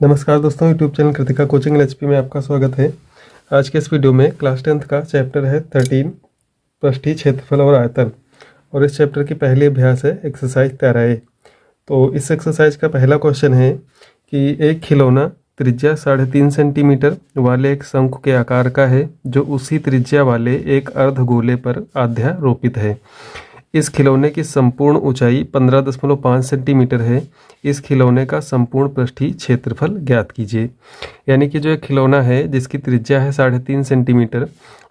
नमस्कार दोस्तों, YouTube channel Kritika coaching HP में आपका स्वागत है। आज के इस वीडियो में क्लास 10th का चैप्टर है 13 पृष्ठीय क्षेत्रफल और आयतन, और इस चैप्टर की पहली अभ्यास है एक्सरसाइज 13A। तो इस एक्सरसाइज का पहला क्वेश्चन है कि एक खिलौना त्रिज्या 3.5 सेंटीमीटर वाले एक शंकु के आकार का है जो उसी त्रिज्या वाले एक अर्धगोले पर अध्यारोपित है। इस खिलौने की संपूर्ण ऊंचाई 15.5 सेंटीमीटर है। इस खिलौने का संपूर्ण पृष्ठीय क्षेत्रफल ज्ञात कीजिए। यानी कि जो एक खिलौना है जिसकी त्रिज्या है 3.5 सेंटीमीटर,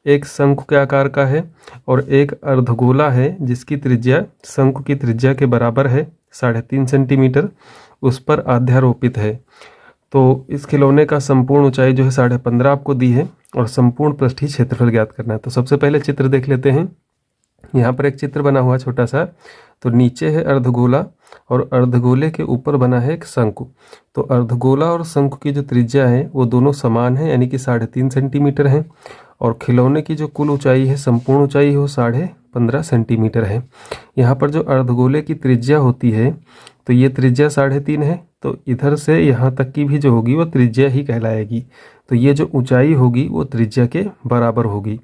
एक शंकु के आकार का है और एक अर्धगोला है जिसकी त्रिज्या शंकु की त्रिज्या के बराबर है 3.5 सेंटीमीटर, उस पर अध्यारोपित है। तो इस खिलौने का संपूर्ण ऊंचाई जो है 15.5 आपको दी है और संपूर्ण पृष्ठीय क्षेत्रफल ज्ञात करना है। तो सबसे पहले चित्र देख लेते हैं। यहाँ पर एक चित्र बना हुआ छोटा सा, तो नीचे है अर्धगोला और अर्धगोले के ऊपर बना है एक शंकु। तो अर्धगोला और शंकु की जो त्रिज्या है वो दोनों समान है, यानी कि 3.5 सेंटीमीटर है, और खिलौने की जो कुल ऊंचाई है, संपूर्ण ऊंचाई वो 15.5 सेंटीमीटर है। यहाँ पर जो अर्धगोले की त्रिज्या होती है तो ये त्रिज्या 3.5 है, तो इधर से यहाँ तक की भी जो होगी वो त्रिज्या ही कहलाएगी। तो ये जो ऊंचाई होगी वो त्रिज्या के बराबर होगी।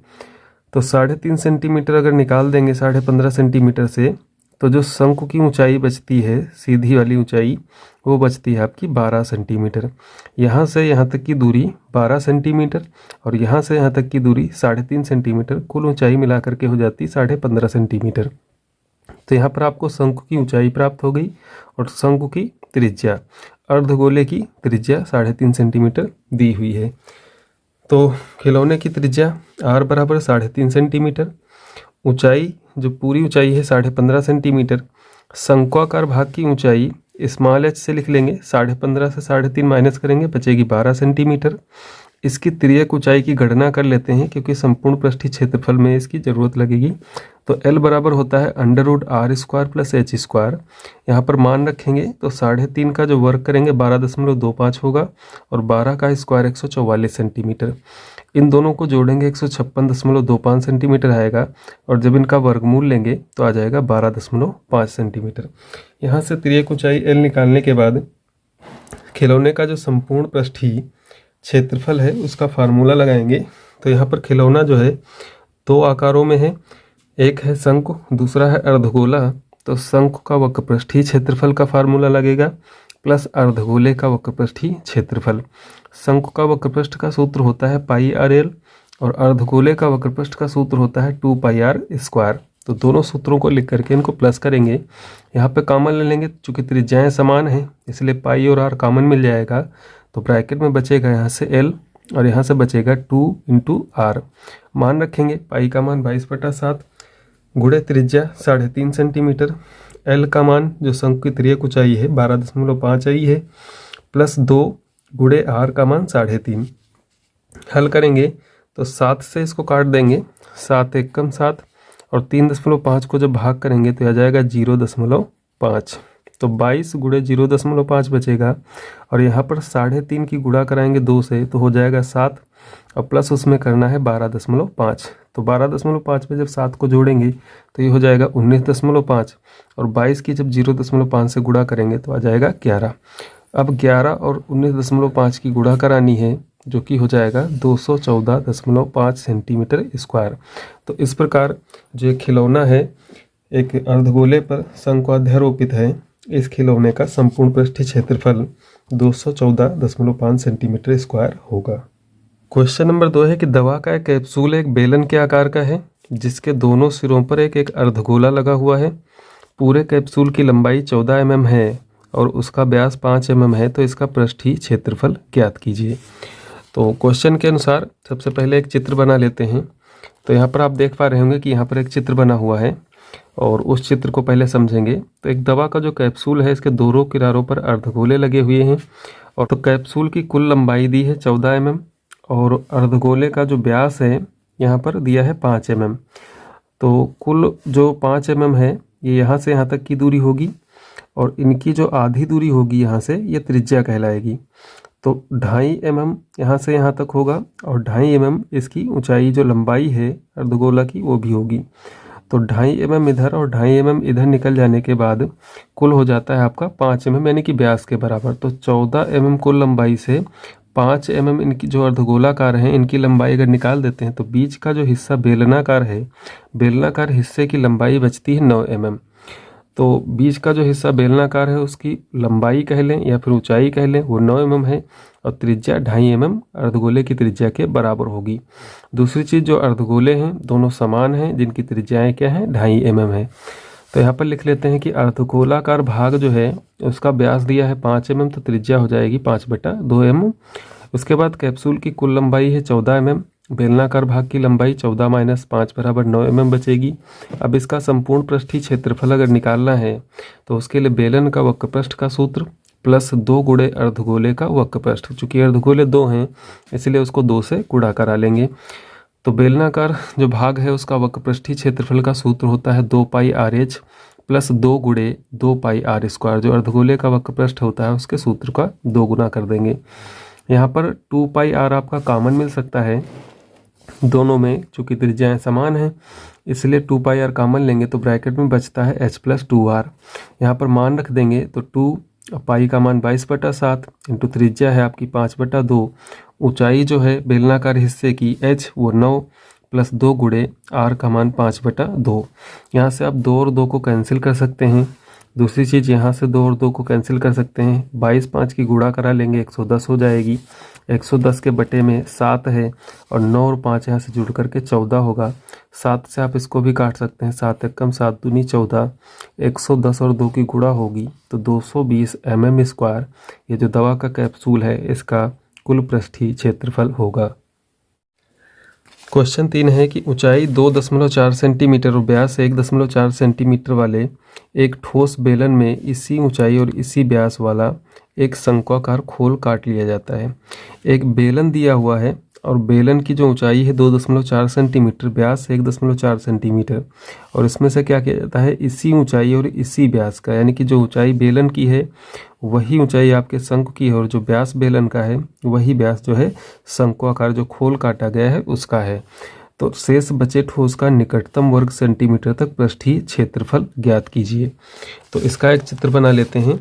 तो 3.5 सेंटीमीटर अगर निकाल देंगे 15.5 सेंटीमीटर से, तो जो शंकु की ऊंचाई बचती है, सीधी वाली ऊंचाई, वो बचती है आपकी 12 सेंटीमीटर। यहाँ से यहाँ तक की दूरी 12 सेंटीमीटर और यहाँ से यहाँ तक की दूरी 3.5 सेंटीमीटर, कुल ऊंचाई मिला करके हो जाती 15.5 सेंटीमीटर। तो यहाँ पर आपको शंकु की ऊंचाई प्राप्त हो गई और शंकु की त्रिज्या, अर्धगोले की त्रिज्या 3.5 सेंटीमीटर दी हुई है। तो खिलौने की त्रिज्या r बराबर 3.5 सेंटीमीटर, ऊंचाई जो पूरी ऊंचाई है 15.5 सेंटीमीटर, शंक्वाकार भाग की ऊंचाई स्मॉल h से लिख लेंगे, 15.5 से 3.5 माइनस करेंगे, बचेगी 12 सेंटीमीटर। इसकी तिर्यक ऊंचाई की गणना कर लेते हैं क्योंकि संपूर्ण पृष्ठीय क्षेत्रफल में इसकी ज़रूरत लगेगी। तो L बराबर होता है √r² + h²। यहाँ पर मान रखेंगे तो 3.5 का जो वर्ग करेंगे 12.25 होगा और 12 का स्क्वायर 144 सेंटीमीटर। इन दोनों को जोड़ेंगे 156.25 सेंटीमीटर आएगा और जब इनका वर्गमूल लेंगे तो आ जाएगा 12.5 सेंटीमीटर। यहाँ से तिर्यक ऊंचाई L निकालने के बाद खिलौने का जो संपूर्ण पृष्ठीय क्षेत्रफल है उसका फार्मूला लगाएंगे। तो यहाँ पर खिलौना जो है दो आकारों में है, एक है शंकु, दूसरा है अर्धगोला। तो शंकु का वक्रपृष्ठीय क्षेत्रफल का फार्मूला लगेगा प्लस अर्धगोले का वक्रपृष्ठीय क्षेत्रफल। शंकु का वक्रपृष्ठ का सूत्र होता है πr/l और अर्धगोले का वक्रपृष्ठ का सूत्र होता है 2πr²। तो दोनों सूत्रों को लिख करके इनको प्लस करेंगे। यहाँ पे कॉमन ले लेंगे, चूँकि त्रिज्याएं समान हैं इसलिए पाई और r कॉमन मिल जाएगा। तो ब्रैकेट में बचेगा यहाँ से L और यहाँ से बचेगा 2 × r। मान रखेंगे पाई का मान 22/7 गुणे त्रिज्या 3.5 सेंटीमीटर, L का मान जो शंकु की तिर्यक ऊंचाई है 12.5 आई है, प्लस 2 गुणे r का मान 3.5। हल करेंगे तो 7 से इसको काट देंगे, 7 × 1 = 7 और 3.5 को जब भाग करेंगे तो आ जाएगा 0.5। तो 22 गुणे 0.5 बचेगा और यहाँ पर 3.5 की गुणा कराएंगे 2 से तो हो जाएगा 7 और प्लस उसमें करना है 12.5। तो 12.5 में जब 7 को जोड़ेंगे तो ये हो जाएगा 19.5 और 22 की जब 0.5 से गुणा करेंगे तो आ जाएगा 11। अब 11 और 19.5 की गुणा करानी है जो कि हो जाएगा 214.5 सेंटीमीटर स्क्वायर। तो इस प्रकार जो खिलौना है एक अर्धगोले पर शंक्वाध्यारोपित है, इस खिलौने का संपूर्ण पृष्ठीय क्षेत्रफल 214.5 सेंटीमीटर स्क्वायर होगा। क्वेश्चन नंबर 2 है कि दवा का एक कैप्सूल एक बेलन के आकार का है जिसके दोनों सिरों पर एक एक अर्धगोला लगा हुआ है। पूरे कैप्सूल की लंबाई 14 mm है और उसका व्यास 5 mm है, तो इसका पृष्ठीय क्षेत्रफल ज्ञात कीजिए। तो क्वेश्चन के अनुसार सबसे पहले एक चित्र बना लेते हैं। तो यहाँ पर आप देख पा रहे होंगे कि यहाँ पर एक चित्र बना हुआ है और उस चित्र को पहले समझेंगे। तो एक दवा का जो कैप्सूल है इसके दोनों किनारों पर अर्धगोले लगे हुए हैं और तो कैप्सूल की कुल लंबाई दी है 14 mm और अर्धगोले का जो व्यास है यहाँ पर दिया है 5 mm। तो कुल जो 5 mm है ये यहाँ से यहाँ तक की दूरी होगी और इनकी जो आधी दूरी होगी यहाँ से ये त्रिज्या कहलाएगी। तो 2.5 mm यहाँ से यहाँ तक होगा और 2.5 mm इसकी ऊंचाई जो लंबाई है अर्धगोला की वो भी होगी। तो 2.5 mm इधर और 2.5 mm इधर निकल जाने के बाद कुल हो जाता है आपका 5 mm यानी कि व्यास के बराबर। तो 14 mm कुल लंबाई से 5 mm इनकी जो अर्धगोलाकार हैं इनकी लंबाई अगर निकाल देते हैं तो बीच का जो हिस्सा बेलनाकार है, बेलनाकार हिस्से की लंबाई बचती है 9 mm। तो बीच का जो हिस्सा बेलनाकार है उसकी लंबाई कह लें या फिर ऊंचाई कह लें, वो 9 mm है और त्रिज्या 2.5 mm अर्धगोले की त्रिज्या के बराबर होगी। दूसरी चीज़, जो अर्धगोले हैं दोनों समान हैं, जिनकी त्रिज्याएं क्या हैं, 2.5 mm है। तो यहाँ पर लिख लेते हैं कि अर्धगोलाकार भाग जो है उसका व्यास दिया है 5 mm, तो त्रिज्या हो जाएगी 5/2 mm। उसके बाद कैप्सूल की कुल लंबाई है 14 mm, बेलनाकार भाग की लंबाई 14 - 5 = 9 mm बचेगी। अब इसका संपूर्ण पृष्ठीय क्षेत्रफल अगर निकालना है तो उसके लिए बेलन का वक्रपृष्ठ का सूत्र प्लस 2 गुणे अर्धगोले का वक्रपृष्ठ। चूंकि अर्धगोले 2 हैं इसलिए उसको 2 से गुणा करा लेंगे। तो बेलनाकार जो भाग है उसका वक्रपृष्ठीय क्षेत्रफल का सूत्र होता है 2πRh प्लस 2 गुणे 2πr²। जो अर्धगोले का वक्रपृष्ठ होता है उसके सूत्र का 2 गुना कर देंगे। यहाँ पर 2πr आपका कॉमन मिल सकता है दोनों में, चूंकि त्रिज्याएं समान हैं इसलिए 2πr कॉमन लेंगे तो ब्रैकेट में बचता है h + 2r। यहाँ पर मान रख देंगे तो 2 पाई का मान 22/7 इंटू त्रिज्या है आपकी 5/2। ऊंचाई जो है बेलनाकार हिस्से की h वो 9 प्लस 2 गुणे r का मान 5/2। यहाँ से आप 2 और 2 को कैंसिल कर सकते हैं। दूसरी चीज़, यहाँ से 2 और 2 को कैंसिल कर सकते हैं। 22 5 की गुणा करा लेंगे 110 हो जाएगी। 110 के बटे में 7 है और 9 और 5 यहाँ से जुड़ करके 14 होगा। 7 से आप इसको भी काट सकते हैं, 7 एकम 7 दूनी 14। 110 और 2 की गुणा होगी तो 220 mm²। ये जो दवा का कैप्सूल है इसका कुल पृष्ठीय क्षेत्रफल होगा। क्वेश्चन 3 है कि ऊंचाई 2.4 सेंटीमीटर और व्यास 1.4 सेंटीमीटर वाले एक ठोस बेलन में इसी ऊंचाई और इसी व्यास वाला एक शंक्वाकार खोल काट लिया जाता है। एक बेलन दिया हुआ है और बेलन की जो ऊंचाई है 2.4 सेंटीमीटर, व्यास 1.4 सेंटीमीटर, और इसमें से क्या किया जाता है, इसी ऊंचाई और इसी व्यास का, यानी कि जो ऊंचाई बेलन की है वही ऊंचाई आपके शंकु की है और जो व्यास बेलन का है वही व्यास जो है शंक्वाकार जो खोल काटा गया है उसका है। तो शेष बचे ठोस का निकटतम वर्ग सेंटीमीटर तक पृष्ठीय क्षेत्रफल ज्ञात कीजिए। तो इसका एक चित्र बना लेते हैं।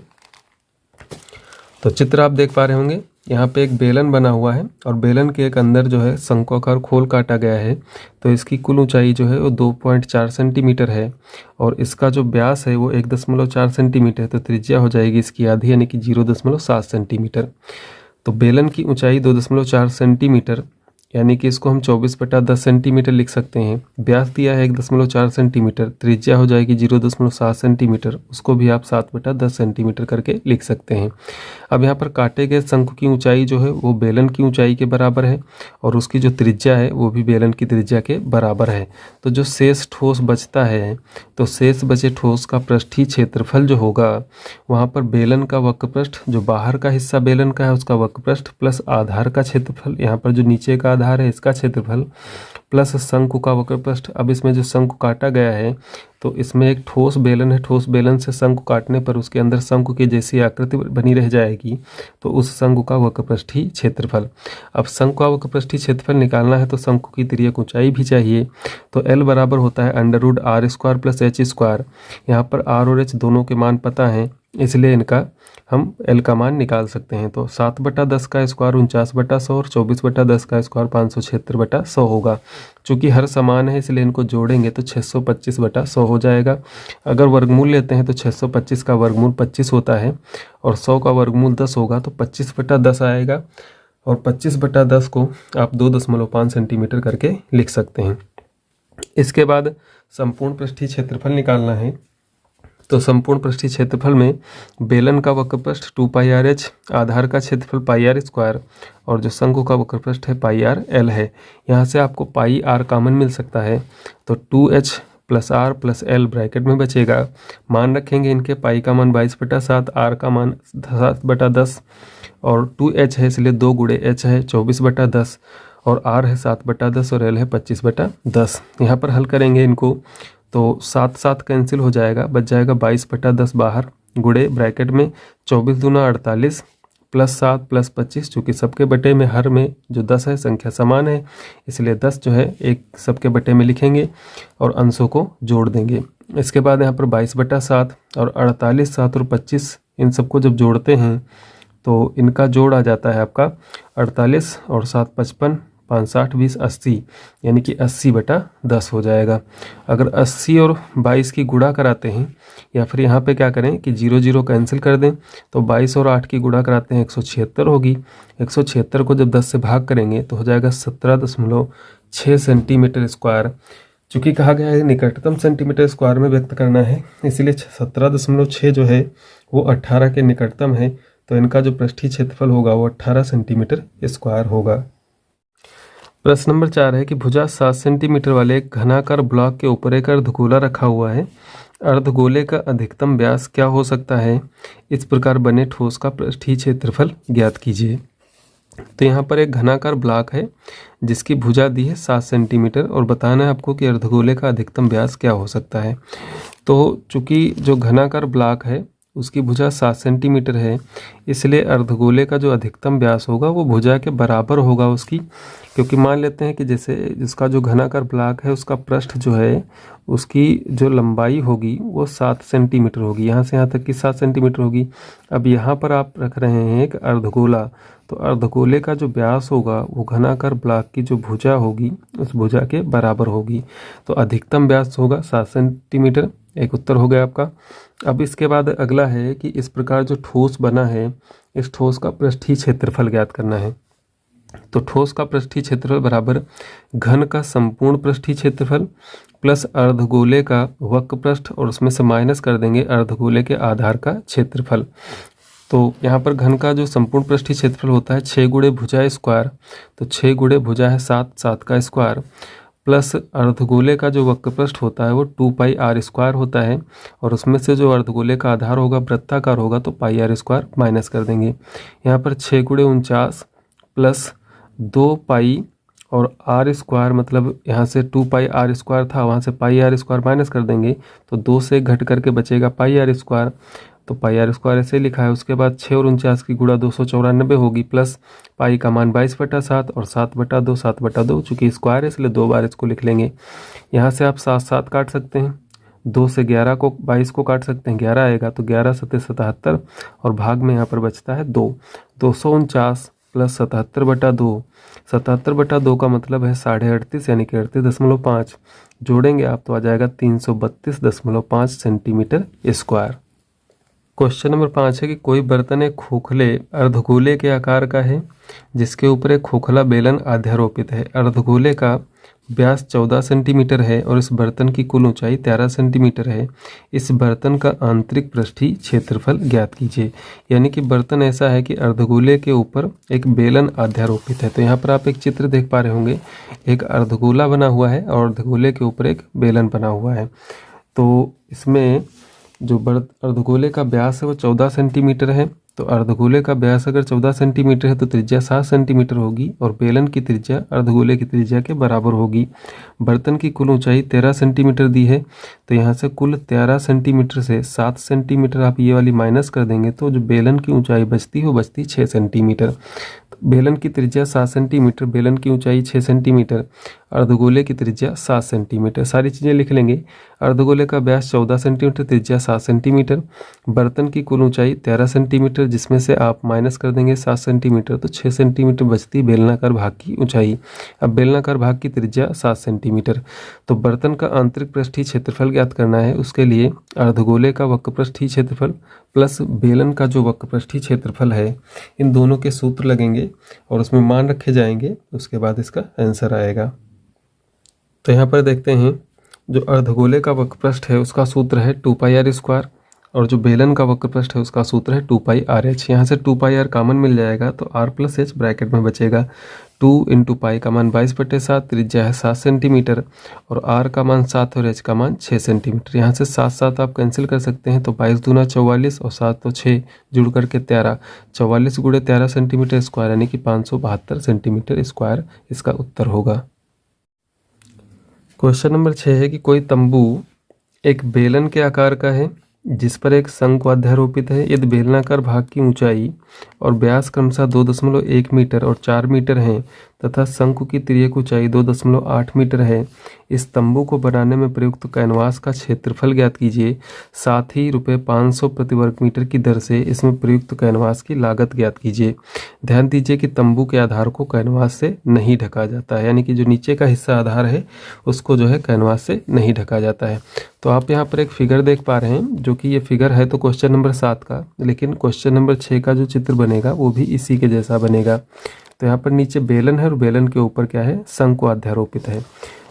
तो चित्र आप देख पा रहे होंगे, यहाँ पे एक बेलन बना हुआ है और बेलन के एक अंदर जो है शंक्वाकार खोल काटा गया है। तो इसकी कुल ऊंचाई जो है वो 2.4 सेंटीमीटर है और इसका जो व्यास है वो 1.4 सेंटीमीटर है। तो त्रिज्या हो जाएगी इसकी आधी यानी कि 0.7 सेंटीमीटर। तो बेलन की ऊंचाई 2.4 सेंटीमीटर यानी कि इसको हम 24/10 सेंटीमीटर लिख सकते हैं। व्यास दिया है 1.4 सेंटीमीटर, त्रिज्या हो जाएगी 0.7 सेंटीमीटर, उसको भी आप 7/10 सेंटीमीटर करके लिख सकते हैं। अब यहाँ पर काटे गए शंकु की ऊंचाई जो है वो बेलन की ऊंचाई के बराबर है और उसकी जो त्रिज्या है वो भी बेलन की त्रिज्या के बराबर है। तो जो शेष ठोस बचता है, तो शेष बचे ठोस का पृष्ठीय क्षेत्रफल जो होगा वहाँ पर बेलन का वक्रपृष्ठ, जो बाहर का हिस्सा बेलन का है उसका वक्रपृष्ठ प्लस आधार का क्षेत्रफल, यहाँ पर जो नीचे का आधार है इसका क्षेत्रफल, प्लस शंकु का वक्रपृष्ठ। अब इसमें जो शंकु काटा गया है तो इसमें एक ठोस बेलन है, ठोस बेलन से शंकु काटने पर उसके अंदर शंकु की जैसी आकृति बनी रह जाएगी, तो उस शंकु का वक्रपृष्ठीय क्षेत्रफल। अब शंकु का वक्रपृष्ठीय क्षेत्रफल निकालना है तो शंकु की तिर्यक ऊंचाई भी चाहिए। तो L बराबर होता है √r² + h²। यहाँ पर r और h दोनों के मान पता हैं इसलिए इनका हम L का मान निकाल सकते हैं। तो 7/10 का स्क्वायर 49/100 और 24/10 का स्क्वायर 576/100 होगा। चूँकि हर समान है इसलिए इनको जोड़ेंगे तो 625/100 हो जाएगा। अगर वर्गमूल लेते हैं तो 625 का वर्गमूल 25 होता है और 100 का वर्गमूल 10 होगा, तो 25/10 आएगा और 25/10 को आप 2.5 सेंटीमीटर करके लिख सकते हैं। इसके बाद संपूर्ण पृष्ठीय क्षेत्रफल निकालना है। तो संपूर्ण पृष्ठीय क्षेत्रफल में बेलन का वक्रपृष्ठ 2πRh, आधार का क्षेत्रफल πr² और जो शंकु का वक्रपृष्ठ है πrl है। यहाँ से आपको πr कॉमन मिल सकता है तो 2h + r + l ब्रैकेट में बचेगा। मान रखेंगे इनके, पाई का मान 22/7, r का मान 7/10 और 2h है इसलिए 2 गुणे h है 24/10 और r है 7/10 और l है 25/10। यहाँ पर हल करेंगे इनको तो 7 कैंसिल हो जाएगा, बच जाएगा 22/10 बाहर, गुणे ब्रैकेट में 24 दूना 48 +7 +25, चूँकि सबके बटे में हर में जो 10 है संख्या समान है, इसलिए 10 जो है एक सबके बटे में लिखेंगे और अंशों को जोड़ देंगे। इसके बाद यहाँ पर 22/7 और 48, 7 और 25, इन सबको जब जोड़ते हैं तो इनका जोड़ आ जाता है आपका 48 और 7 55, 5 60 20 80, यानी कि 80/10 हो जाएगा। अगर 80 और 22 की गुणा कराते हैं, या फिर यहाँ पे क्या करें कि 0 0 कैंसिल कर दें, तो 22 और 8 की गुणा कराते हैं 176 होगी। 176 को जब 10 से भाग करेंगे तो हो जाएगा 17.6 सेंटीमीटर स्क्वायर। चूँकि कहा गया है निकटतम सेंटीमीटर स्क्वायर में व्यक्त करना है, इसीलिए 17.6 जो है वो 18 के निकटतम है, तो इनका जो पृष्ठीय क्षेत्रफल होगा वो 18 सेंटीमीटर स्क्वायर होगा। प्रश्न नंबर 4 है कि भुजा 7 सेंटीमीटर वाले एक घनाकार ब्लॉक के ऊपर एक अर्धगोला रखा हुआ है। अर्धगोले का अधिकतम व्यास क्या हो सकता है? इस प्रकार बने ठोस का पृष्ठीय क्षेत्रफल ज्ञात कीजिए। तो यहाँ पर एक घनाकार ब्लॉक है जिसकी भुजा दी है 7 सेंटीमीटर और बताना है आपको कि अर्धगोले का अधिकतम व्यास क्या हो सकता है। तो चूँकि जो घनाकार ब्लॉक है उसकी भुजा 7 सेंटीमीटर है, इसलिए अर्धगोले का जो अधिकतम व्यास होगा वो भुजा के बराबर होगा उसकी। क्योंकि मान लेते हैं कि जैसे जिसका जो घनाकार ब्लॉक है उसका पृष्ठ जो है उसकी जो लंबाई होगी वो 7 सेंटीमीटर होगी, यहाँ से यहाँ तक की 7 सेंटीमीटर होगी। अब यहाँ पर आप रख रहे हैं एक अर्धगोला, तो अर्धगोले का जो व्यास होगा वो घनाकार ब्लॉक की जो भुजा होगी उस भुजा के बराबर होगी। तो अधिकतम व्यास होगा 7 सेंटीमीटर, एक उत्तर हो गया आपका। अब इसके बाद अगला है कि इस प्रकार जो ठोस बना है इस ठोस का पृष्ठीय क्षेत्रफल ज्ञात करना है। तो ठोस का पृष्ठीय क्षेत्रफल बराबर घन का संपूर्ण पृष्ठीय क्षेत्रफल प्लस अर्धगोले का वक्र पृष्ठ और उसमें से माइनस कर देंगे अर्धगोले के आधार का क्षेत्रफल। तो यहाँ पर घन का जो संपूर्ण पृष्ठीय क्षेत्रफल होता है 6 गुणे भुजा स्क्वायर, तो 6 गुणे भुजा है 7, 7 का स्क्वायर प्लस अर्धगोले का जो वक्र पृष्ठ होता है वो 2πr² होता है और उसमें से जो अर्धगोले का आधार होगा वृत्ताकार होगा तो πr² माइनस कर देंगे। यहाँ पर 6 गुणे 49 प्लस 2π और r² मतलब यहाँ से 2πr² था, वहाँ से πr² माइनस कर देंगे तो 2 से घट करके बचेगा πr², तो πr² ऐसे लिखा है। उसके बाद 6 और 49 की गुणा 294 होगी प्लस पाई का मान 22/7 और 7/2 7/2, चूँकि स्क्वायर है इसलिए 2 बार इसको लिख लेंगे। यहाँ से आप 7 7 काट सकते हैं, 2 से 11 को 22 को काट सकते हैं, 11 आएगा तो 11 7 77 और भाग में यहाँ पर बचता है 2। 249 प्लस 77/2, 77/2 का मतलब है 38.5 यानी कि 38.5, जोड़ेंगे आप तो आ जाएगा 332.5 सेंटीमीटर स्क्वायर। क्वेश्चन नंबर 5 है कि कोई बर्तन एक खोखले अर्धगोले के आकार का है जिसके ऊपर एक खोखला बेलन अध्यारोपित है। अर्धगोले का व्यास 14 सेंटीमीटर है और इस बर्तन की कुल ऊंचाई 13 सेंटीमीटर है। इस बर्तन का आंतरिक पृष्ठीय क्षेत्रफल ज्ञात कीजिए। यानी कि बर्तन ऐसा है कि अर्धगोले के ऊपर एक बेलन अध्यारोपित है। तो यहाँ पर आप एक चित्र देख पा रहे होंगे, एक अर्धगोला बना हुआ है और अर्धगोले के ऊपर एक बेलन बना हुआ है। तो इसमें जो अर्धगोले का व्यास है वो 14 सेंटीमीटर है, तो अर्धगोले का व्यास अगर 14 सेंटीमीटर है तो त्रिज्या 7 सेंटीमीटर होगी और बेलन की त्रिज्या अर्धगोले की त्रिज्या के बराबर होगी। बर्तन की कुल ऊंचाई 13 सेंटीमीटर दी है, तो यहाँ से कुल 13 सेंटीमीटर से 7 सेंटीमीटर आप ये वाली माइनस कर देंगे तो जो बेलन की ऊंचाई बचती है बचती 6 सेंटीमीटर। बेलन की त्रिज्या 7 सेंटीमीटर, बेलन की ऊंचाई 6 सेंटीमीटर, अर्धगोले की त्रिज्या 7 सेंटीमीटर, सारी चीज़ें लिख लेंगे। अर्धगोले का व्यास 14 सेंटीमीटर, त्रिज्या 7 सेंटीमीटर, बर्तन की कुल ऊंचाई 13 सेंटीमीटर जिसमें से आप माइनस कर देंगे 7 सेंटीमीटर तो 6 सेंटीमीटर बचती बेलनाकार भाग की ऊंचाई। अब बेलनाकार भाग की त्रिज्या 7 सेंटीमीटर। तो बर्तन का आंतरिक पृष्ठीय क्षेत्रफल ज्ञात करना है, उसके लिए अर्धगोले का वक्र पृष्ठीय क्षेत्रफल प्लस बेलन का जो वक्र पृष्ठीय क्षेत्रफल है इन दोनों के सूत्र लगेंगे और उसमें मान रखे जाएंगे, उसके बाद इसका आंसर आएगा। तो यहाँ पर देखते हैं जो अर्धगोले का वक्र पृष्ठ है उसका सूत्र है 2πr² और जो बेलन का वक्र पृष्ठ है उसका सूत्र है 2πrh। यहाँ से 2πr कॉमन मिल जाएगा तो r + h ब्रैकेट में बचेगा। 2 × पाई का मान 22/7, त्रिज्या है 7 सेंटीमीटर और r का मान 7 और h का मान 6 सेंटीमीटर। यहाँ से 7 7 आप कैंसिल कर सकते हैं तो 22 दूना 44 और 7 तो 6 जुड़ करके 13, 44 × 13 सेंटीमीटर स्क्वायर यानी कि 572 सेंटीमीटर स्क्वायर इसका उत्तर होगा। क्वेश्चन नंबर 6 है कि कोई तंबू एक बेलन के आकार का है जिस पर एक शंकु अध्यारोपित है यदि बेलनाकार भाग की ऊंचाई और व्यास क्रमशः 2.1 मीटर और 4 मीटर है तथा शंकु की तिर्यक ऊंचाई 2.8 मीटर है, इस तंबू को बनाने में प्रयुक्त कैनवास का क्षेत्रफल ज्ञात कीजिए। साथ ही ₹500 प्रति वर्ग मीटर की दर से इसमें प्रयुक्त कैनवास की लागत ज्ञात कीजिए। ध्यान दीजिए कि तंबू के आधार को कैनवास से नहीं ढका जाता है, यानी कि जो नीचे का हिस्सा आधार है उसको जो है कैनवास से नहीं ढका जाता है। तो आप यहाँ पर एक फिगर देख पा रहे हैं, जो कि ये फिगर है तो क्वेश्चन नंबर 7 का, लेकिन क्वेश्चन नंबर 6 का जो चित्र बनेगा वो भी इसी के जैसा बनेगा। तो यहाँ पर नीचे बेलन है और बेलन के ऊपर क्या है, शंकु अध्यारोपित है।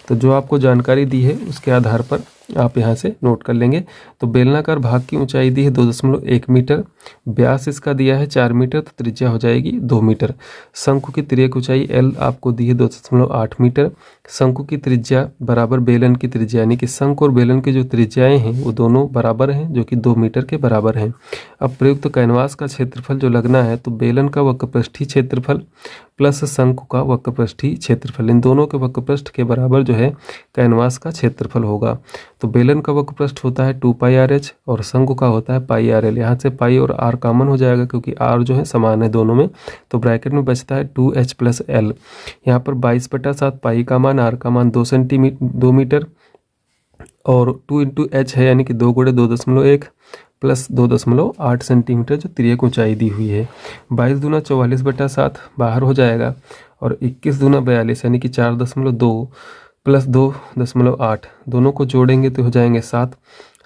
तो जो आपको जानकारी दी है उसके आधार पर आप यहाँ से नोट कर लेंगे। तो बेलनाकार भाग की ऊंचाई दी है 2.1 मीटर, व्यास इसका दिया है 4 मीटर, तो त्रिज्या हो जाएगी 2 मीटर। शंकु की तिर्यक ऊंचाई L आपको दी है 2.8 मीटर। शंकु की त्रिज्या बराबर बेलन की त्रिज्या, यानी कि शंकु और बेलन की जो त्रिज्याएं हैं वो दोनों बराबर हैं, जो कि 2 मीटर के बराबर हैं। अब प्रयुक्त कैनवास का क्षेत्रफल जो लगना है, तो बेलन का वक्रपृष्ठीय क्षेत्रफल प्लस शंकु का वक्रपृष्ठीय क्षेत्रफल, इन दोनों के वक्रपृष्ठ के बराबर जो है कैनवास का क्षेत्रफल होगा। तो बेलन का वक्रपृष्ठ होता है 2πRh और शंकु का होता है πRL। यहाँ से पाई और r कॉमन हो जाएगा क्योंकि r जो है समान है दोनों में, तो ब्रैकेट में बचता है 2h + l। यहाँ पर 22/7 पाई का मान, r का मान 2 मीटर और 2 × h है, यानी कि 2 × 2.1 + 2.8 सेंटीमीटर जो तिर्यक ऊंचाई दी हुई है। 22 दूना 44/7 बाहर हो जाएगा और 21 दूना 42, यानी कि 4.2 + 2.8 दोनों को जोड़ेंगे तो हो जाएंगे 7।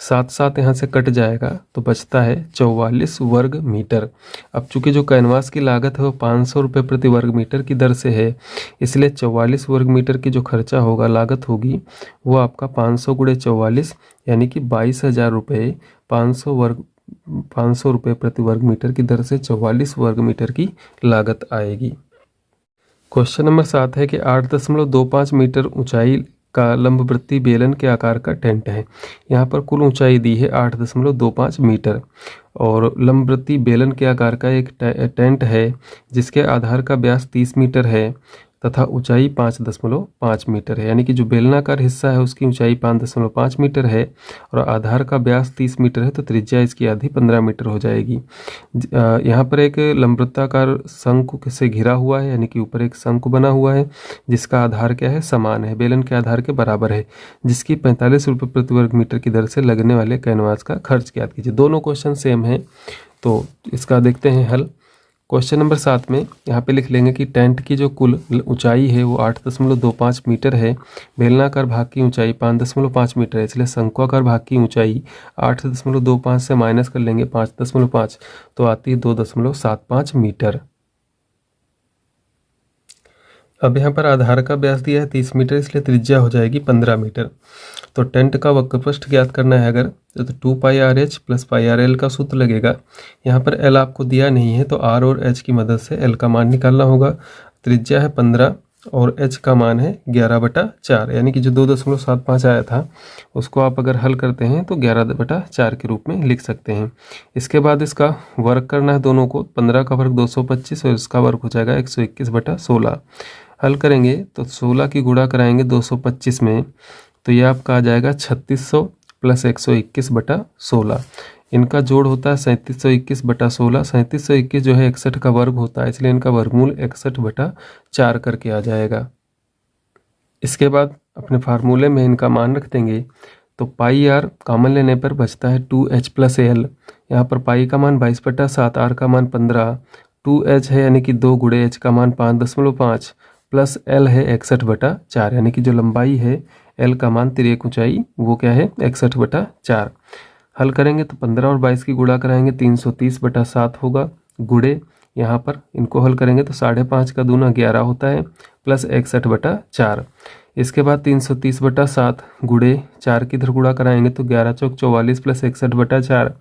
7 यहाँ से कट जाएगा तो बचता है 44 वर्ग मीटर। अब चूंकि जो कैनवास की लागत है वो 500 रुपये प्रति वर्ग मीटर की दर से है, इसलिए 44 वर्ग मीटर की जो खर्चा होगा, लागत होगी, वो आपका 500 × 44 यानी कि 22,000 रुपये। 500 रुपये प्रति वर्ग मीटर की दर से 44 वर्ग मीटर की लागत आएगी। क्वेश्चन नंबर 7 है कि 8.25 मीटर ऊंचाई का लंबवृत्तीय बेलन के आकार का टेंट है। यहाँ पर कुल ऊंचाई दी है 8.25 मीटर और लंबवृत्तीय बेलन के आकार का एक टेंट है जिसके आधार का व्यास 30 मीटर है तथा ऊंचाई 5.5 मीटर है, यानी कि जो बेलनाकार हिस्सा है उसकी ऊंचाई 5.5 मीटर है और आधार का व्यास 30 मीटर है, तो त्रिज्या इसकी आधी 15 मीटर हो जाएगी। यहाँ पर एक लंबवृत्ताकार शंकु से घिरा हुआ है, यानी कि ऊपर एक शंकु बना हुआ है जिसका आधार क्या है, समान है, बेलन के आधार के बराबर है, जिसकी 45 रुपये प्रति वर्ग मीटर की दर से लगने वाले कैनवास का खर्च ज्ञात कीजिए। दोनों क्वेश्चन सेम है, तो इसका देखते हैं हल। क्वेश्चन नंबर 7 में यहाँ पे लिख लेंगे कि टेंट की जो कुल ऊंचाई है वो 8.25 मीटर है, बेलनाकार भाग की ऊंचाई 5.5 मीटर है, इसलिए शंक्वाकार भाग की ऊंचाई 8.25 से माइनस कर लेंगे 5.5 तो आती है 2.75 मीटर। अब यहाँ पर आधार का व्यास दिया है 30 मीटर, इसलिए त्रिज्या हो जाएगी 15 मीटर। तो टेंट का वक्रपृष्ठ ज्ञात करना है अगर, तो 2πRh + πRL का सूत्र लगेगा। यहाँ पर L आपको दिया नहीं है तो R और H की मदद से L का मान निकालना होगा। त्रिज्या है 15 और H का मान है 11/4, यानी कि जो 2.75 आया था उसको आप अगर हल करते हैं तो 11/4 के रूप में लिख सकते हैं। इसके बाद इसका वर्ग करना है दोनों को, 15 का वर्ग 225 और इसका वर्ग हो जाएगा 121/16। हल करेंगे तो 16 की गुणा कराएंगे 225 में, तो ये आपका आ जाएगा 3600 + 121/16। इनका जोड़ होता है 3721/16। 3721 जो है 61 का वर्ग होता है, इसलिए इनका वर्गमूल 61/4 करके आ जाएगा। इसके बाद अपने फार्मूले में इनका मान रख देंगे, तो πr कॉमन लेने पर बचता है 2h + l। यहाँ पर पाई का मान 22/7, r का मान 15, 2h है यानी कि 2 × h का मान 5.5 प्लस l है 61/4, यानी कि जो लंबाई है l का मान तिर्यक ऊंचाई वो क्या है 61/4। हल करेंगे तो 15 और 22 की गुणा कराएंगे 330/7 होगा, गुणे यहाँ पर इनको हल करेंगे तो 5.5 का दूना 11 होता है प्लस 61/4। इसके बाद 330/7 गुणे 4 की इधर गुणा कराएंगे तो 11 चौक 44 प्लस 61/4।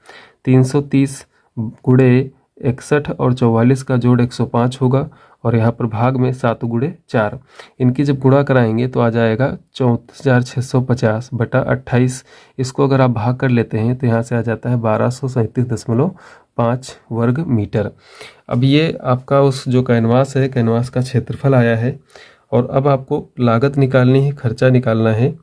330 गुणे 61 और 44 का जोड़ 105 होगा और यहाँ पर भाग में 7 × 4। इनकी जब गुणा कराएंगे तो आ जाएगा 34,650/28। इसको अगर आप भाग कर लेते हैं तो यहाँ से आ जाता है 1237.5 वर्ग मीटर। अब ये आपका उस जो कैनवास है, कैनवास का क्षेत्रफल आया है और अब आपको लागत निकालनी है, खर्चा निकालना है।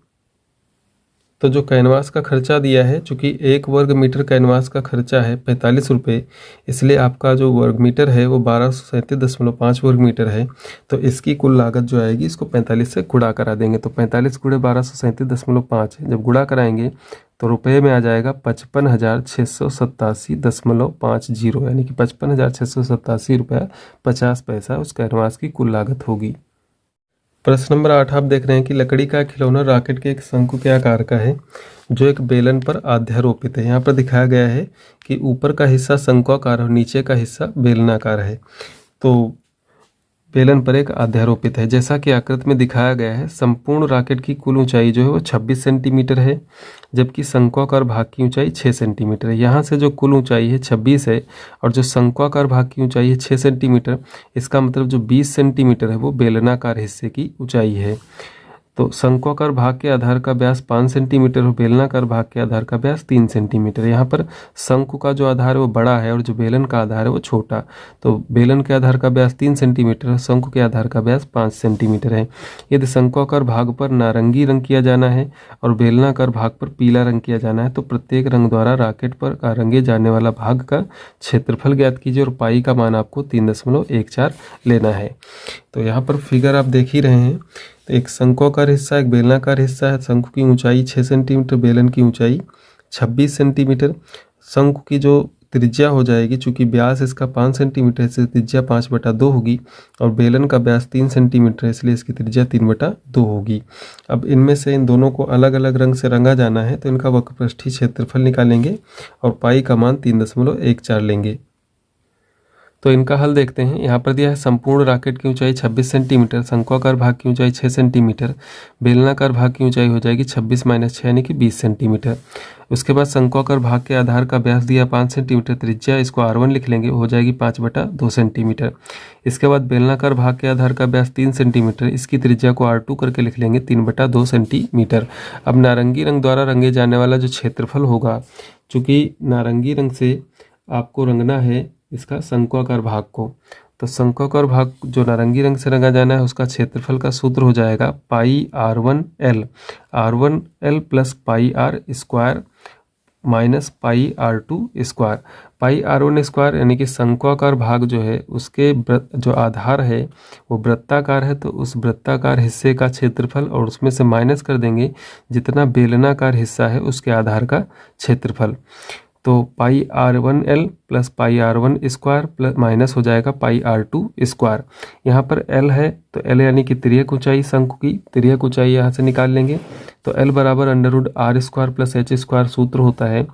तो जो कैनवास का खर्चा दिया है, चूँकि 1 वर्ग मीटर कैनवास का खर्चा है 45 रुपये, इसलिए आपका जो वर्ग मीटर है वो 1237.5 वर्ग मीटर है। तो इसकी कुल लागत जो आएगी इसको 45 से गुणा करा देंगे। तो 45 गुणे 1237.5 जब गुणा कराएंगे तो रुपये में आ जाएगा 55,687.50, यानी कि 55,687 रुपया 50 पैसा उस कैनवास की कुल लागत होगी। प्रश्न नंबर 8 आप देख रहे हैं कि लकड़ी का खिलौना रॉकेट के एक शंकु के आकार का है जो एक बेलन पर अध्यारोपित है। यहाँ पर दिखाया गया है कि ऊपर का हिस्सा शंक्वाकार और नीचे का हिस्सा बेलनाकार है। तो बेलन पर एक अध्यारोपित है। जैसा कि आकृति में दिखाया गया है, संपूर्ण रॉकेट की कुल ऊंचाई जो है वो 26 सेंटीमीटर है, जबकि शंक्वाकार भाग की ऊंचाई 6 सेंटीमीटर है। यहाँ से जो कुल ऊंचाई है 26 है और जो शंक्वाकार भाग की ऊंचाई है 6 सेंटीमीटर, इसका मतलब जो 20 सेंटीमीटर है वो बेलनाकार हिस्से की ऊंचाई है। तो शंक्वाकार भाग के आधार का व्यास 5 सेंटीमीटर और बेलनाकार भाग के आधार का व्यास 3 सेंटीमीटर। यहाँ पर शंकु का जो आधार है वो बड़ा है और जो बेलन का आधार है वो छोटा। तो बेलन के आधार का व्यास 3 सेंटीमीटर और शंकु के आधार का व्यास 5 सेंटीमीटर है। यदि शंक्वाकार भाग पर नारंगी रंग किया जाना है और बेलनाकार भाग पर पीला रंग किया जाना है तो प्रत्येक रंग द्वारा रॉकेट पर रंगे जाने वाला भाग का क्षेत्रफल ज्ञात कीजिए और पाई का मान आपको 3.14 लेना है। तो यहाँ पर फिगर आप देख ही रहे हैं। तो एक शंक्वाकार हिस्सा, एक बेलनाकार हिस्सा है। शंकु की ऊंचाई 6 सेंटीमीटर, बेलन की ऊंचाई 26 सेंटीमीटर। शंकु की जो त्रिज्या हो जाएगी, चूंकि व्यास इसका 5 सेंटीमीटर है इसलिए त्रिज्या 5/2 होगी और बेलन का व्यास 3 सेंटीमीटर है इसलिए इसकी त्रिज्या 3/2 होगी। अब इनमें से इन दोनों को अलग अलग रंग से रंगा जाना है तो इनका वक्रपृष्ठीय क्षेत्रफल निकालेंगे और पाई का मान 3.14 लेंगे। तो इनका हल देखते हैं। यहाँ पर दिया है संपूर्ण रॉकेट की ऊंचाई 26 सेंटीमीटर, शंक्वाकार भाग की ऊंचाई 6 सेंटीमीटर, बेलनाकार भाग की ऊंचाई हो जाएगी 26 - 6 यानी कि 20 सेंटीमीटर। उसके बाद शंक्वाकार भाग के आधार का व्यास दिया 5 सेंटीमीटर, त्रिज्या इसको R1 लिख लेंगे, हो जाएगी 5/2 सेंटीमीटर। इसके बाद बेलनाकार भाग के आधार का व्यास 3 सेंटीमीटर, इसकी त्रिज्या को R2 करके लिख लेंगे 3/2 सेंटीमीटर। अब नारंगी रंग द्वारा रंगे जाने वाला जो क्षेत्रफल होगा, चूँकि नारंगी रंग से आपको रंगना है इसका शंक्वाकार भाग को, तो शंक्वाकार भाग जो नारंगी रंग से रंगा जाना है उसका क्षेत्रफल का सूत्र हो जाएगा pi R1L plus pi R square minus pi R2 square. Pi R1 square यानी कि शंक्वाकार भाग जो है उसके जो आधार है वो वृत्ताकार है, तो उस वृत्ताकार हिस्से का क्षेत्रफल और उसमें से माइनस कर देंगे जितना बेलनाकार हिस्सा है उसके आधार का क्षेत्रफल। तो पाई R1L प्लस पाई R1 स्क्वायर प्लस माइनस हो जाएगा पाई R2 स्क्वायर। यहाँ पर L है तो L यानी कि तिर्यक ऊंचाई, शंकु की तिर्यक ऊंचाई यहाँ से निकाल लेंगे। तो L बराबर √R square plus H square सूत्र होता है।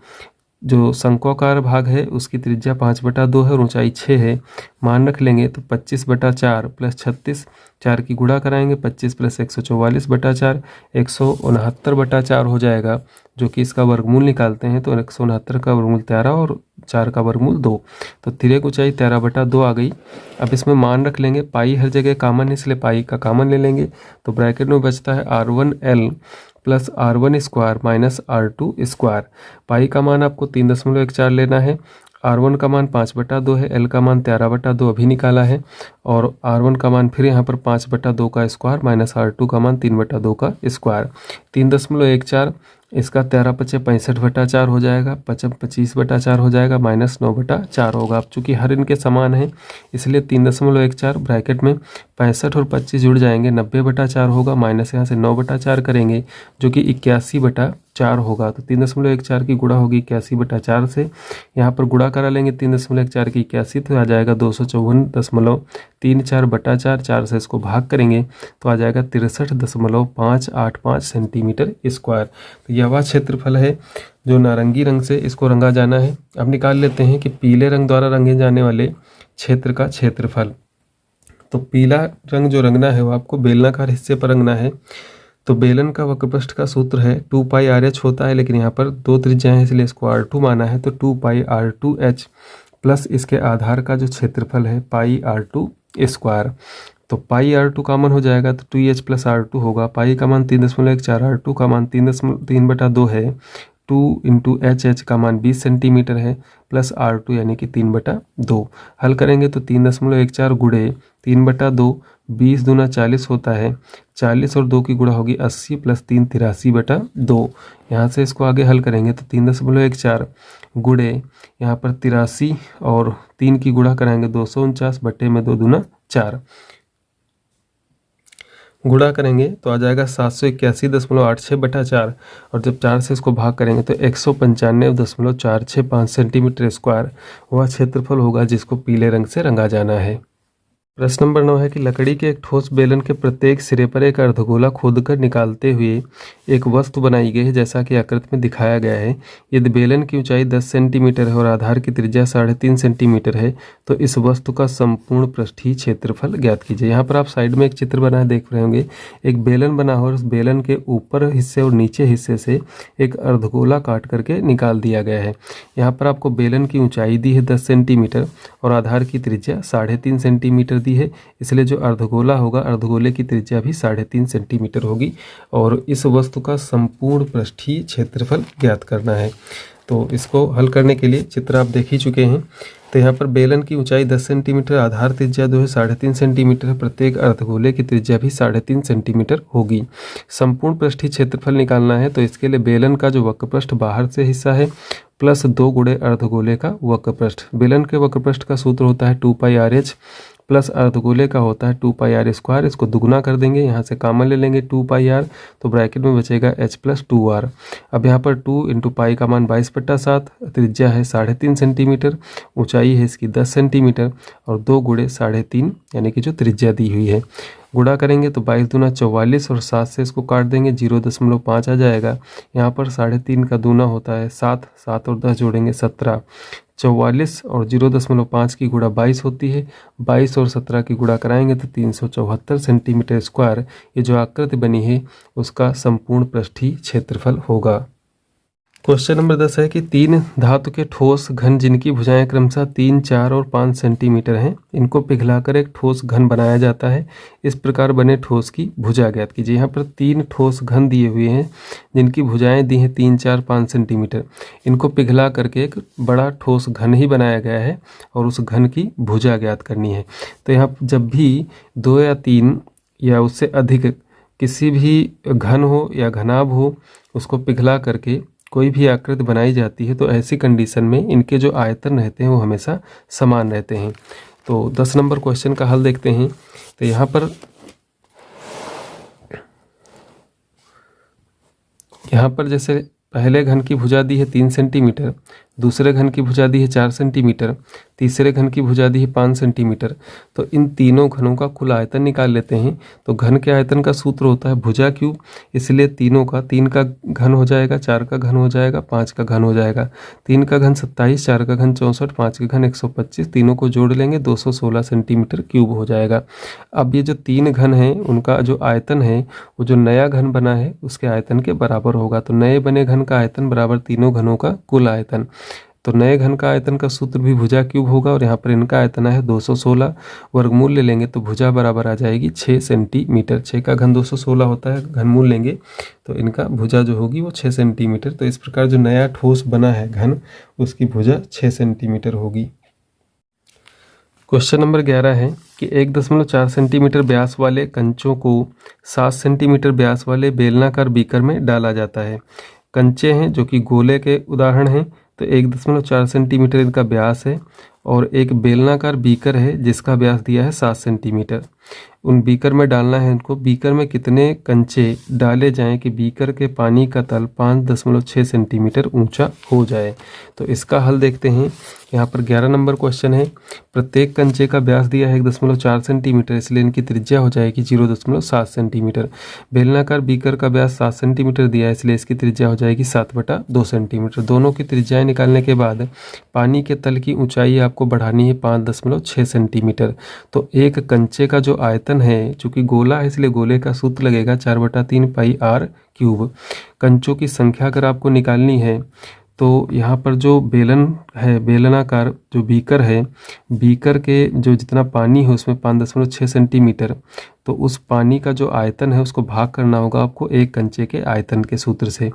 जो शंक्वाकार भाग है उसकी त्रिज्या 5/2 है और ऊंचाई 6 है, मान रख लेंगे। तो 25/4 प्लस 36, 4 की गुणा कराएंगे, 25 प्लस 144/4 169/4 हो जाएगा, जो कि इसका वर्गमूल निकालते हैं तो 169 का वर्गमूल 13 और 4 का वर्गमूल 2, तो तिर्यक ऊंचाई 13/2 आ गई। अब इसमें मान रख लेंगे, पाई हर जगह कॉमन है इसलिए पाई का कॉमन ले लेंगे। तो ब्रैकेट में बचता है R1L plus R1 square minus R2 square. Pi का मान आपको 3.14 लेना है। R1 का मान 5/2 है, L का मान 13/2 अभी निकाला है और R1 का मान फिर यहाँ पर 5/2 का स्क्वायर माइनस R2 का मान 3/2 का स्क्वायर। 3.14 इसका 13×5 65/4 हो जाएगा, 25/4 हो जाएगा, माइनस 9/4 होगा। अब चूंकि हर इनके समान है इसलिए 3.14 ब्रैकेट में 65 और 25 जुड़ जाएंगे, 90/4 होगा, माइनस यहाँ से 9/4 करेंगे जो कि 81/4 होगा। तो 3.14 की गुणा होगी 81/4 से, यहाँ पर गुणा करा लेंगे 3.14 की 81 तो आ जाएगा 254.34/4, 4 से इसको भाग करेंगे तो आ जाएगा 63.585 सेंटीमीटर स्क्वायर। तो यह वह क्षेत्रफल है जो नारंगी रंग से इसको रंगा जाना है। अब निकाल लेते हैं कि पीले रंग द्वारा रंगे जाने वाले क्षेत्र का क्षेत्रफल। तो पीला रंग जो रंगना है वो आपको बेलनाकार हिस्से पर रंगना है। तो बेलन का वक्रपृष्ठ का सूत्र है 2πRH होता है, लेकिन यहाँ पर 2 त्रिज्याएं हैं इसलिए इसको R2 माना है, तो 2πR2H प्लस इसके आधार का जो क्षेत्रफल है पाई R2 स्क्वायर। तो पाई R2 कॉमन हो जाएगा तो 2H प्लस R2 होगा। पाई का मान 3.14, R2 का मान 3/2 है, 2 इंटू एच का मान 20 सेंटीमीटर है प्लस R2 यानी कि 3/2। हल करेंगे तो 3.14 गुणे 3/2, 20 दूना 40 होता है, 40 और 2 की गुणा होगी 80 प्लस 3 83/2। यहाँ से इसको आगे हल करेंगे तो 3.14 गुणे यहाँ पर 83 और 3 की गुणा कराएंगे 249 बटे में 2 दूना 4, गुणा करेंगे तो आ जाएगा 781.86/4 और जब 4 से इसको भाग करेंगे तो 195.465 सेंटीमीटर स्क्वायर वह क्षेत्रफल होगा जिसको पीले रंग से रंगा जाना है। प्रश्न नंबर 9 है कि लकड़ी के एक ठोस बेलन के प्रत्येक सिरे पर एक अर्धगोला खोदकर निकालते हुए एक वस्तु बनाई गई है जैसा कि आकृति में दिखाया गया है। यदि बेलन की ऊंचाई 10 सेंटीमीटर है और आधार की त्रिज्या 3.5 सेंटीमीटर है तो इस वस्तु का संपूर्ण पृष्ठीय क्षेत्रफल ज्ञात कीजिए। यहाँ पर आप साइड में एक चित्र बनाए देख रहे होंगे, एक बेलन बना हो और उस बेलन के ऊपर हिस्से और नीचे हिस्से से एक अर्धगोला काट करके निकाल दिया गया है। यहाँ पर आपको बेलन की ऊंचाई दी है 10 सेंटीमीटर और आधार की त्रिज्या 3.5 सेंटीमीटर दी है, इसलिए जो अर्धगोला होगा अर्धगोले की त्रिज्या भी 3.5 सेंटीमीटर होगी और इस वस्तु का संपूर्ण पृष्ठीय क्षेत्रफल ज्ञात करना है। तो इसको हल करने के लिए चित्र आप देख ही चुके हैं। तो यहाँ पर बेलन की ऊंचाई 10 सेंटीमीटर, आधार त्रिज्या जो है 3.5 सेंटीमीटर है, प्रत्येक अर्धगोले की त्रिज्या भी 3.5 सेंटीमीटर होगी। संपूर्ण पृष्ठीय क्षेत्रफल निकालना है तो इसके लिए बेलन का जो वक्रपृष्ठ बाहर से हिस्सा है प्लस 2 गुणे अर्धगोले का वक्रपृष्ठ। बेलन के वक्रपृष्ठ का सूत्र होता है 2πRh प्लस अर्धगोले का होता है 2πr²। इसको दुगुना कर देंगे, यहाँ से कॉमन ले लेंगे 2πr तो ब्रैकेट में बचेगा h प्लस 2r। अब यहाँ पर 2 इंटू पाई का मान 22/7, त्रिज्या है 3.5 सेंटीमीटर, ऊंचाई है इसकी 10 सेंटीमीटर और 2 गुणे 3.5 यानी कि जो त्रिज्या दी हुई है। गुणा करेंगे तो 22 दूना 44 और 7 से इसको काट देंगे 0.5 आ जाएगा। यहाँ पर 3.5 का दूना होता है 7, 7 और 10 जोड़ेंगे 17, 44 और 0.5 की गुणा 22 होती है, 22 और 17 की गुणा कराएंगे तो 374 सेंटीमीटर स्क्वायर ये जो आकृति बनी है उसका संपूर्ण पृष्ठीय क्षेत्रफल होगा। क्वेश्चन नंबर 10 है कि 3 धातु के ठोस घन जिनकी भुजाएं क्रमशः 3, 4 और 5 सेंटीमीटर हैं, इनको पिघलाकर एक ठोस घन बनाया जाता है। इस प्रकार बने ठोस की भुजा ज्ञात कीजिए। यहाँ पर 3 ठोस घन दिए हुए हैं जिनकी भुजाएं दी हैं 3, 4, 5 सेंटीमीटर। इनको पिघला करके एक बड़ा ठोस घन ही बनाया गया है और उस घन की भुजा ज्ञात करनी है। तो यहाँ जब भी 2 या 3 या उससे अधिक किसी भी घन हो या घनाभ हो उसको पिघला करके कोई भी आकृति बनाई जाती है तो ऐसी कंडीशन में इनके जो आयतन रहते हैं वो हमेशा समान रहते हैं। तो 10 नंबर क्वेश्चन का हल देखते हैं। तो यहाँ पर जैसे पहले घन की भुजा दी है 3 सेंटीमीटर, दूसरे घन की भुजा दी है 4 सेंटीमीटर, तीसरे घन की भुजा दी है 5 सेंटीमीटर। तो इन तीनों घनों का कुल आयतन निकाल लेते हैं। तो घन के आयतन का सूत्र होता है भुजा क्यूब, इसलिए तीनों का 3 का घन हो जाएगा, 4 का घन हो जाएगा, 5 का घन हो जाएगा। 3 का घन 27, 4 का घन 64, 5 का घन 125, तीनों को जोड़ लेंगे 216 सेंटीमीटर क्यूब हो जाएगा। अब ये जो 3 घन हैं उनका जो आयतन है वो जो नया घन बना है उसके आयतन के बराबर होगा। तो नए बने घन का आयतन बराबर तीनों घनों का कुल आयतन। तो नए घन का आयतन का सूत्र भी भुजा क्यूब होगा और यहाँ पर इनका आयतन है 216, वर्गमूल ले लेंगे तो भुजा बराबर आ जाएगी 6 सेंटीमीटर। 6 का घन 216 होता है, घनमूल लेंगे तो इनका भुजा जो होगी वो 6 सेंटीमीटर। तो इस प्रकार जो नया ठोस बना है घन उसकी भुजा 6 सेंटीमीटर होगी। क्वेश्चन नंबर 11 है कि 1.4 सेंटीमीटर व्यास वाले कंचों को 7 सेंटीमीटर व्यास वाले बेलनाकार बीकर में डाला जाता है। कंचे हैं जो कि गोले के उदाहरण हैं, तो 1.4 सेंटीमीटर इनका व्यास है और एक बेलनाकार बीकर है जिसका व्यास दिया है 7 सेंटीमीटर। उन बीकर में डालना है इनको। बीकर में कितने कंचे डाले जाएं कि बीकर के पानी का तल 5.6 सेंटीमीटर ऊंचा हो जाए। तो इसका हल देखते हैं। यहाँ पर 11 नंबर क्वेश्चन है। प्रत्येक कंचे का व्यास दिया है 1.4 सेंटीमीटर, इसलिए इनकी त्रिज्या हो जाएगी 0.7 सेंटीमीटर। बेलनाकार बीकर का व्यास 7 सेंटीमीटर दिया है, इसलिए इसकी त्रिज्या हो जाएगी 7/2 सेंटीमीटर। दोनों की त्रिज्याएं निकालने के बाद पानी के तल की ऊंचाई आपको बढ़ानी है 5.6 सेंटीमीटर। तो एक कंचे का जो आयतन है, चूंकि गोला है इसलिए गोले का सूत्र लगेगा 4/3 पाई r क्यूब। कंचों की संख्या अगर आपको निकालनी है तो यहाँ पर जो बेलन है, बेलनाकार जो बीकर है, बीकर के जो जितना पानी है उसमें 5.6 सेंटीमीटर, तो उस पानी का जो आयतन है उसको भाग करना होगा आपको एक कंचे के आयतन के सूत्र से।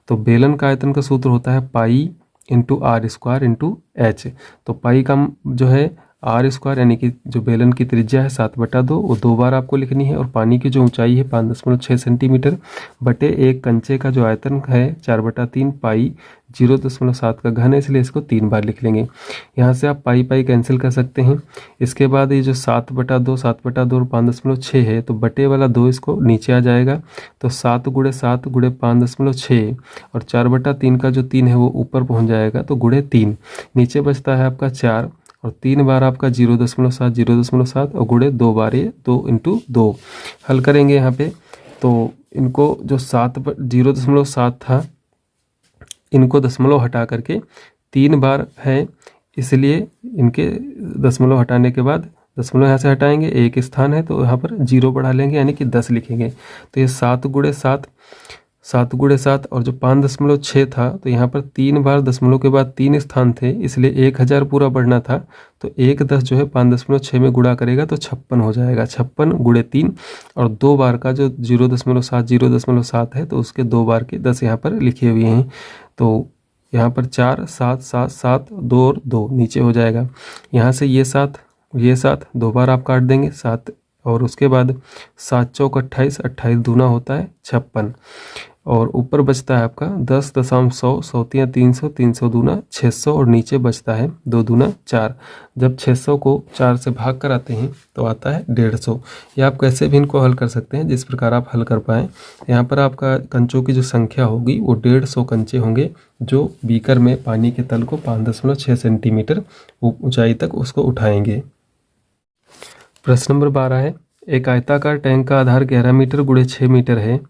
तो बेलन का आयतन का सूत्र होता है pi into r square into h. तो पाई का जो है आर स्क्वायर यानी कि जो बेलन की त्रिज्या है 7/2, वो 2 बार आपको लिखनी है, और पानी की जो ऊंचाई है 5.6 सेंटीमीटर बटे एक कंचे का जो आयतन है 4/3 पाई 0.7 का घन है, इसलिए इसको 3 बार लिख लेंगे। यहाँ से आप पाई पाई कैंसिल कर सकते हैं। इसके बाद ये जो 7/2 और 5.6 है, तो बटे वाला 2 इसको नीचे आ जाएगा, तो 7 × 7 × 5.6 और 4/3 का जो 3 है वो ऊपर पहुँच जाएगा, तो × 3 नीचे बचता है आपका 4, और 3 बार आपका 0.7 और गुणे 2 बार ये 2 × 2 हल करेंगे यहाँ पे। तो इनको जो 0.7 था, इनको दशमलव हटा करके 3 बार है, इसलिए इनके दशमलव हटाने के बाद दशमलव यहाँ से हटाएंगे, एक स्थान है तो यहाँ पर 0 बढ़ा लेंगे यानी कि 10 लिखेंगे। तो ये 7 × 7 और जो 5.6 था, तो यहाँ पर 3 बार दशमलव के बाद 3 स्थान थे, इसलिए 1000 पूरा बढ़ना था, तो 1 10 जो है 5.6 में गुणा करेगा तो 56 हो जाएगा। 56 × 3 और 2 बार का जो 0.7 है, तो उसके 2 बार के 10 यहाँ पर लिखे हुए हैं। तो यहाँ पर 4 7 7 7 2 और 2 नीचे हो जाएगा। यहाँ से ये 7 2 बार आप काट देंगे 7, और उसके बाद 7 चौक 28, 28 दूना होता है 56, और ऊपर बचता है आपका 10.100, 100 300, 300 दूना 600, और नीचे बचता है 2 दूना 4। जब 600 को 4 से भाग कर आते हैं तो आता है 150। या आप कैसे भी इनको हल कर सकते हैं, जिस प्रकार आप हल कर पाएँ। यहाँ पर आपका कंचों की जो संख्या होगी वो 150 कंचे होंगे, जो बीकर में पानी के तल को 5.6 सेंटीमीटर ऊंचाई तक उसको उठाएंगे। प्रश्न नंबर 12 है, एक आयताकार टैंक का आधार 11 मीटर × 6 मीटर है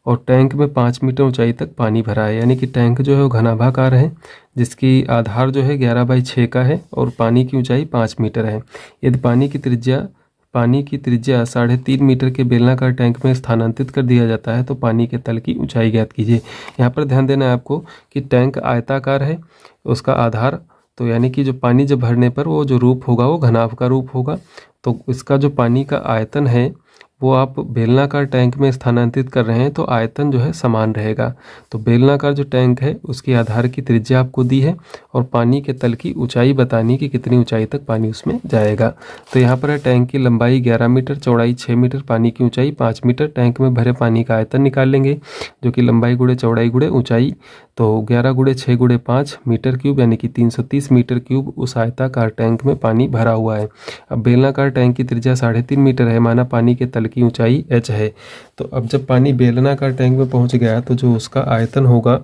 और टैंक में 5 मीटर ऊंचाई तक पानी भरा है। यानी कि टैंक जो है वो घनाभाकार है, जिसकी आधार जो है 11/6 का है और पानी की ऊंचाई 5 मीटर है। यदि पानी की त्रिज्या 3.5 मीटर के बेलनाकार टैंक में स्थानांतरित कर दिया जाता है, तो पानी के तल की ऊंचाई ज्ञात कीजिए। यहाँ पर ध्यान देना है आपको कि टैंक आयताकार है, उसका आधार, तो यानी कि जो पानी जब भरने पर वो जो रूप होगा वो घनाभ का रूप होगा, तो इसका जो पानी का आयतन है वो आप बेलनाकार टैंक में स्थानांतरित कर रहे हैं, तो आयतन जो है समान रहेगा। तो बेलनाकार जो टैंक है उसकी आधार की त्रिज्या आपको दी है और पानी के तल की ऊंचाई बतानी कि कितनी ऊंचाई तक पानी उसमें जाएगा। तो यहाँ पर है टैंक की लंबाई 11 मीटर, चौड़ाई 6 मीटर, पानी की ऊंचाई 5 मीटर। टैंक में भरे पानी का आयतन निकाल लेंगे, जो कि लंबाई गुणे चौड़ाई गुणे ऊंचाई, तो 11 × 6 × 5 मीटर क्यूब यानी कि 330 मीटर क्यूब उस आयताकार टैंक में पानी भरा हुआ है। अब बेलनाकार टैंक की त्रिज्या 3.5 मीटर है, माना पानी के तल की ऊंचाई h है। तो अब जब पानी बेलनाकार टैंक में पहुंच गया तो जो उसका आयतन होगा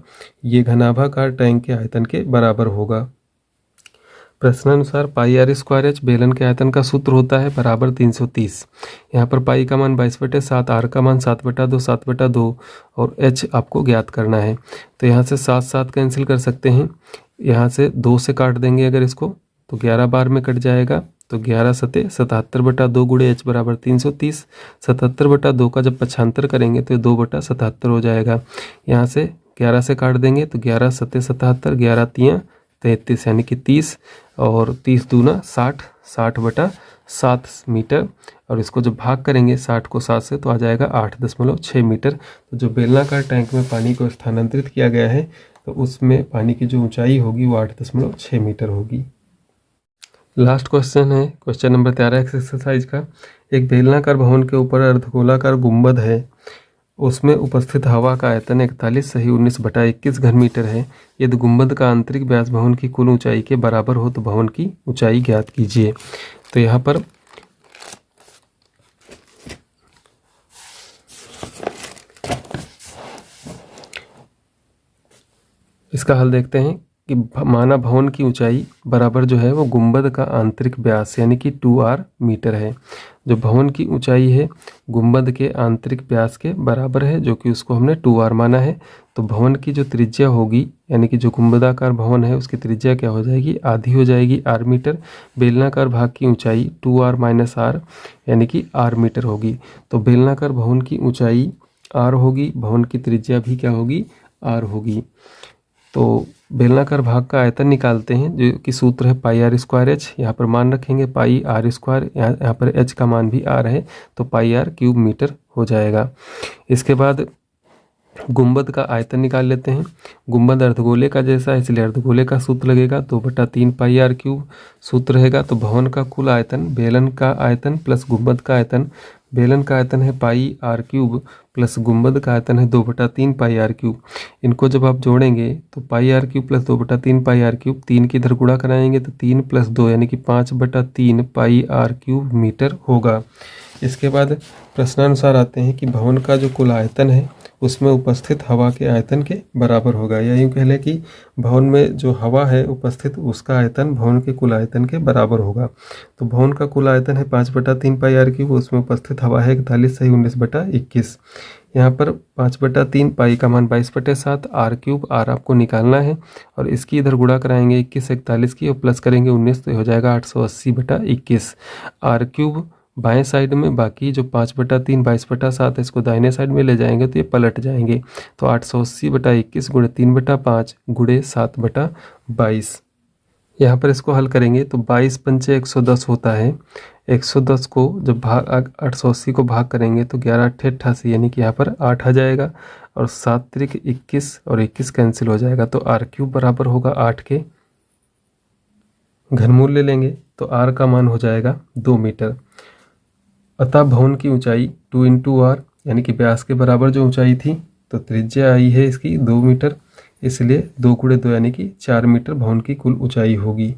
ये घनाभाकार टैंक के आयतन के बराबर होगा। प्रश्नानुसार पाई r स्क्वायर h बेलन के आयतन का सूत्र होता है बराबर 330। यहाँ पर पाई का मान 22/7, r का मान 7/2, 7/2 और h आपको ज्ञात करना है। तो यहाँ से 7 7 कैंसिल कर सकते हैं, यहाँ से 2 से काट देंगे अगर इसको, तो 11 बार में कट जाएगा, तो 11 सते 77/2 × h बराबर 330। 77/2 का जब पक्षांतर करेंगे तो 2/77 हो जाएगा। यहाँ से 11 से काट देंगे तो 11 सते 77, 11 तियाँ 33 यानी कि 30, और 30 दूना 60, 60/7 मीटर, और इसको जब भाग करेंगे 60 को 7 से तो आ जाएगा 8.6 मीटर। तो जो बेलनाकार टैंक में पानी को स्थानांतरित किया गया है तो उसमें पानी की जो ऊंचाई होगी वो 8.6 मीटर होगी। लास्ट क्वेश्चन है क्वेश्चन नंबर 13 एक्सरसाइज का। एक बेलनाकार भवन के ऊपर अर्धगोलाकार गुंबद है, उसमें उपस्थित हवा का आयतन 41 सही 19/21 घन मीटर है। यदि गुंबद का आंतरिक व्यास भवन की कुल ऊंचाई के बराबर हो तो भवन की ऊंचाई ज्ञात कीजिए। तो यहाँ पर इसका हल देखते हैं कि माना भवन की ऊंचाई बराबर जो है वो गुंबद का आंतरिक व्यास यानी कि 2r मीटर है। जो भवन की ऊंचाई है गुंबद के आंतरिक व्यास के बराबर है, जो कि उसको हमने 2r माना है। तो भवन की जो त्रिज्या होगी यानी कि जो गुंबदाकार भवन है उसकी त्रिज्या क्या हो जाएगी, आधी हो जाएगी r मीटर। बेलनाकार भाग की ऊंचाई 2r - r यानी कि r मीटर होगी। तो बेलनाकार भवन की ऊंचाई r होगी, भवन की त्रिज्या भी क्या होगी, r होगी। तो बेलनाकार भाग का आयतन निकालते हैं, जो कि सूत्र है पाई आर स्क्वायर एच। यहाँ पर मान रखेंगे पाई आर स्क्वायर, यहाँ पर एच का मान भी आर है, तो पाई आर क्यूब मीटर हो जाएगा। इसके बाद गुंबद का आयतन निकाल लेते हैं। गुंबद अर्धगोले का जैसा है, इसलिए अर्धगोले का सूत्र लगेगा 2/3 पाई आर क्यूब सूत्र रहेगा। तो भवन का कुल आयतन, बेलन का आयतन प्लस गुंबद का आयतन, बेलन का आयतन है पाई आर क्यूब प्लस गुंबद का आयतन है 2/3 पाई आर क्यूब। इनको जब आप जोड़ेंगे तो pi R cube plus 2/3 pi R cube, 3 की इधर गुणा कराएंगे तो 3 + 2 यानी कि 5/3 पाई आर क्यूब मीटर होगा। इसके बाद प्रश्नानुसार आते हैं कि भवन का जो कुल आयतन है उसमें उपस्थित हवा के आयतन के बराबर होगा, या यूँ कह लें कि भवन में जो हवा है उपस्थित उसका आयतन भवन के कुल आयतन के बराबर होगा। तो भवन का कुल आयतन है 5/3 पाई आर क्यूब, उसमें उपस्थित हवा है 41 सही 19/21। यहाँ पर 5/3 पाई का मान 22/7, आर क्यूब आर आपको निकालना है और इसकी इधर गुणा कराएंगे 21 41 की और प्लस करेंगे 19 तो हो जाएगा 880/21। आर क्यूब बाएं साइड में, बाकी जो 5/3 22/7 है इसको दाहिने साइड में ले जाएंगे तो ये पलट जाएंगे। तो 880/21 × 3/5 × 7/22। यहाँ पर इसको हल करेंगे तो 22 पंचे 110 होता है। 110 को जब 880 को भाग करेंगे तो 11 8 88 यानी कि यहाँ पर 8 आ जाएगा और 7 त्रिक 21 और 21 कैंसिल हो जाएगा। तो आर क्यूब बराबर होगा 8 के घनमूल ले लेंगे तो आर का मान हो जाएगा 2 मीटर। अतः भवन की ऊंचाई 2 × आर यानी कि व्यास के बराबर जो ऊंचाई थी, तो त्रिज्या आई है इसकी 2 मीटर, इसलिए 2 × 2 यानी कि 4 मीटर भवन की कुल ऊंचाई होगी।